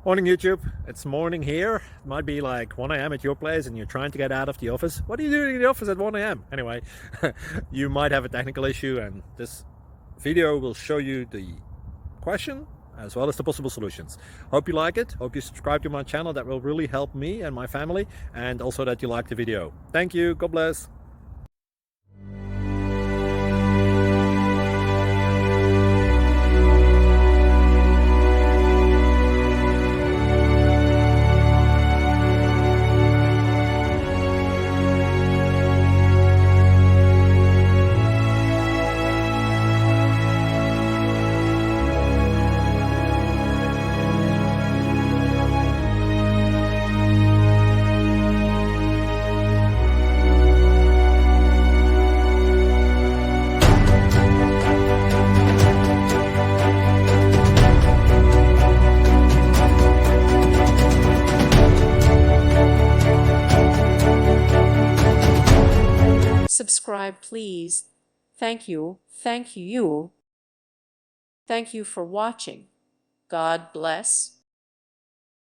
Morning YouTube, it's morning here. It might be like 1 a.m. at your place and you're trying to get out of the office. What are you doing in the office at 1 a.m.? Anyway, you might have a technical issue and this video will show you the question as well as the possible solutions. Hope you like it, hope you subscribe to my channel. That will really help me and my family, and also that you like the video. Thank you, God bless. Subscribe, please. Thank you. Thank you. Thank you for watching. God bless.